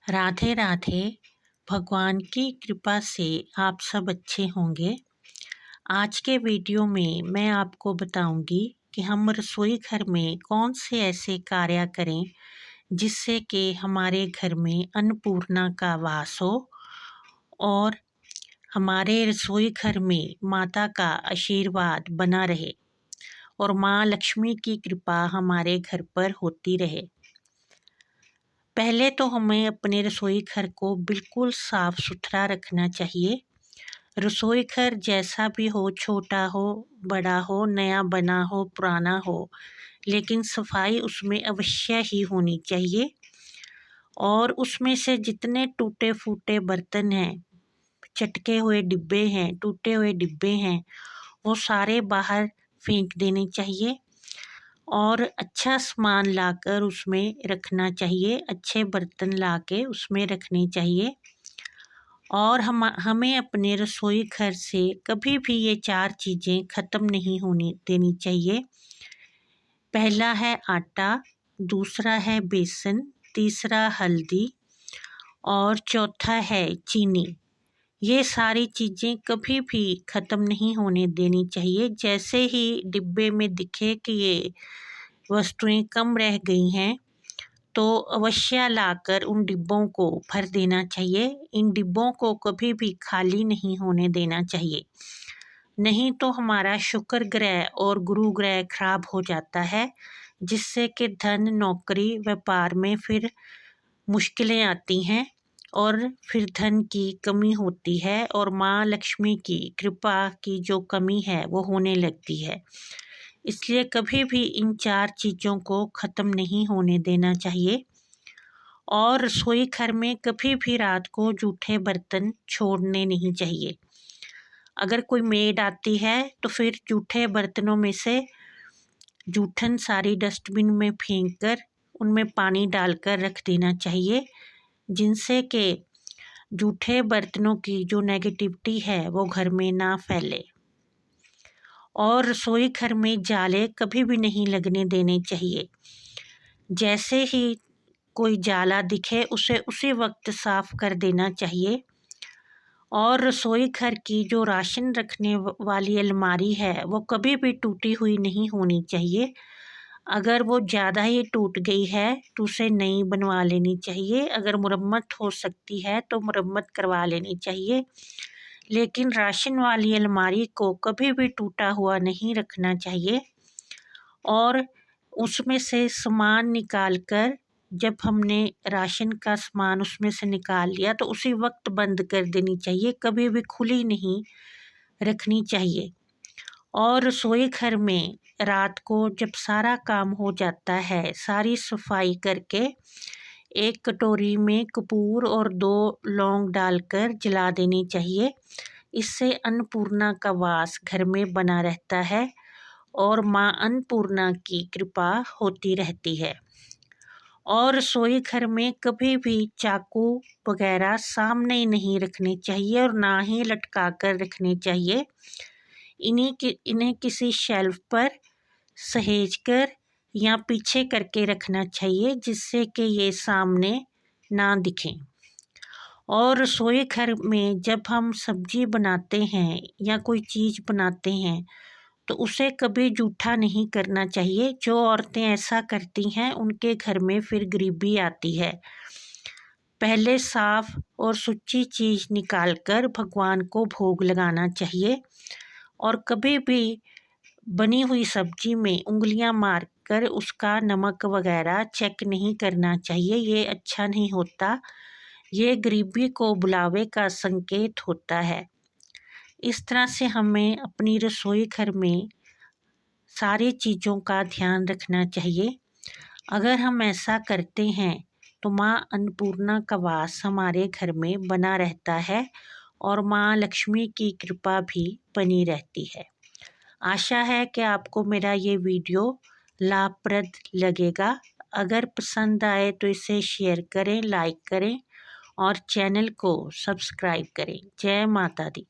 राधे राधे। भगवान की कृपा से आप सब अच्छे होंगे। आज के वीडियो में मैं आपको बताऊंगी कि हम रसोई घर में कौन से ऐसे कार्य करें जिससे कि हमारे घर में अन्नपूर्णा का वास हो और हमारे रसोई घर में माता का आशीर्वाद बना रहे और माँ लक्ष्मी की कृपा हमारे घर पर होती रहे। पहले तो हमें अपने रसोई घर को बिल्कुल साफ़ सुथरा रखना चाहिए। रसोई घर जैसा भी हो, छोटा हो, बड़ा हो, नया बना हो, पुराना हो, लेकिन सफाई उसमें अवश्य ही होनी चाहिए। और उसमें से जितने टूटे फूटे बर्तन हैं, चटके हुए डिब्बे हैं, टूटे हुए डिब्बे हैं, वो सारे बाहर फेंक देने चाहिए और अच्छा सामान लाकर उसमें रखना चाहिए। अच्छे बर्तन लाके उसमें रखने चाहिए। और हमें अपने रसोई घर से कभी भी ये 4 चीज़ें ख़त्म नहीं होने देनी चाहिए। पहला है आटा, दूसरा है बेसन, तीसरा हल्दी और चौथा है चीनी। ये सारी चीज़ें कभी भी ख़त्म नहीं होने देनी चाहिए। जैसे ही डिब्बे में दिखे कि ये वस्तुएं कम रह गई हैं तो अवश्य लाकर उन डिब्बों को भर देना चाहिए। इन डिब्बों को कभी भी खाली नहीं होने देना चाहिए, नहीं तो हमारा शुक्र ग्रह और गुरु ग्रह खराब हो जाता है, जिससे कि धन, नौकरी, व्यापार में फिर मुश्किलें आती हैं और फिर धन की कमी होती है और माँ लक्ष्मी की कृपा की जो कमी है वो होने लगती है। इसलिए कभी भी इन 4 चीज़ों को ख़त्म नहीं होने देना चाहिए। और रसोई घर में कभी भी रात को जूठे बर्तन छोड़ने नहीं चाहिए। अगर कोई मेड आती है तो फिर जूठे बर्तनों में से जूठन सारी डस्टबिन में फेंक कर उनमें पानी डालकर रख देना चाहिए, जिनसे कि जूठे बर्तनों की जो नेगेटिविटी है वो घर में ना फैले। और रसोई घर में जाले कभी भी नहीं लगने देने चाहिए। जैसे ही कोई जाला दिखे उसे उसी वक्त साफ़ कर देना चाहिए। और रसोई घर की जो राशन रखने वाली अलमारी है वो कभी भी टूटी हुई नहीं होनी चाहिए। अगर वो ज़्यादा ही टूट गई है तो उसे नई बनवा लेनी चाहिए। अगर मुरम्मत हो सकती है तो मुरम्मत करवा लेनी चाहिए, लेकिन राशन वाली अलमारी को कभी भी टूटा हुआ नहीं रखना चाहिए। और उसमें से सामान निकाल कर जब हमने राशन का सामान उसमें से निकाल लिया तो उसी वक्त बंद कर देनी चाहिए, कभी भी खुली नहीं रखनी चाहिए। और रसोई घर में रात को जब सारा काम हो जाता है, सारी सफाई करके एक कटोरी में कपूर और 2 लौंग डालकर जला देनी चाहिए। इससे अन्नपूर्णा का वास घर में बना रहता है और माँ अन्नपूर्णा की कृपा होती रहती है। और रसोई घर में कभी भी चाकू वगैरह सामने नहीं रखने चाहिए और ना ही लटका कर रखने चाहिए। इन्हें किसी शेल्फ पर सहेज कर या पीछे करके रखना चाहिए, जिससे कि ये सामने ना दिखें। और रसोई घर में जब हम सब्जी बनाते हैं या कोई चीज़ बनाते हैं तो उसे कभी जूठा नहीं करना चाहिए। जो औरतें ऐसा करती हैं उनके घर में फिर गरीबी आती है। पहले साफ़ और सुच्ची चीज़ निकालकर भगवान को भोग लगाना चाहिए और कभी भी बनी हुई सब्जी में उंगलियां मारकर उसका नमक वगैरह चेक नहीं करना चाहिए। ये अच्छा नहीं होता, ये गरीबी को बुलावे का संकेत होता है। इस तरह से हमें अपनी रसोई घर में सारी चीज़ों का ध्यान रखना चाहिए। अगर हम ऐसा करते हैं तो माँ अन्नपूर्णा का वास हमारे घर में बना रहता है और माँ लक्ष्मी की कृपा भी बनी रहती है। आशा है कि आपको मेरा ये वीडियो लाभप्रद लगेगा। अगर पसंद आए तो इसे शेयर करें, लाइक करें और चैनल को सब्सक्राइब करें। जय माता दी।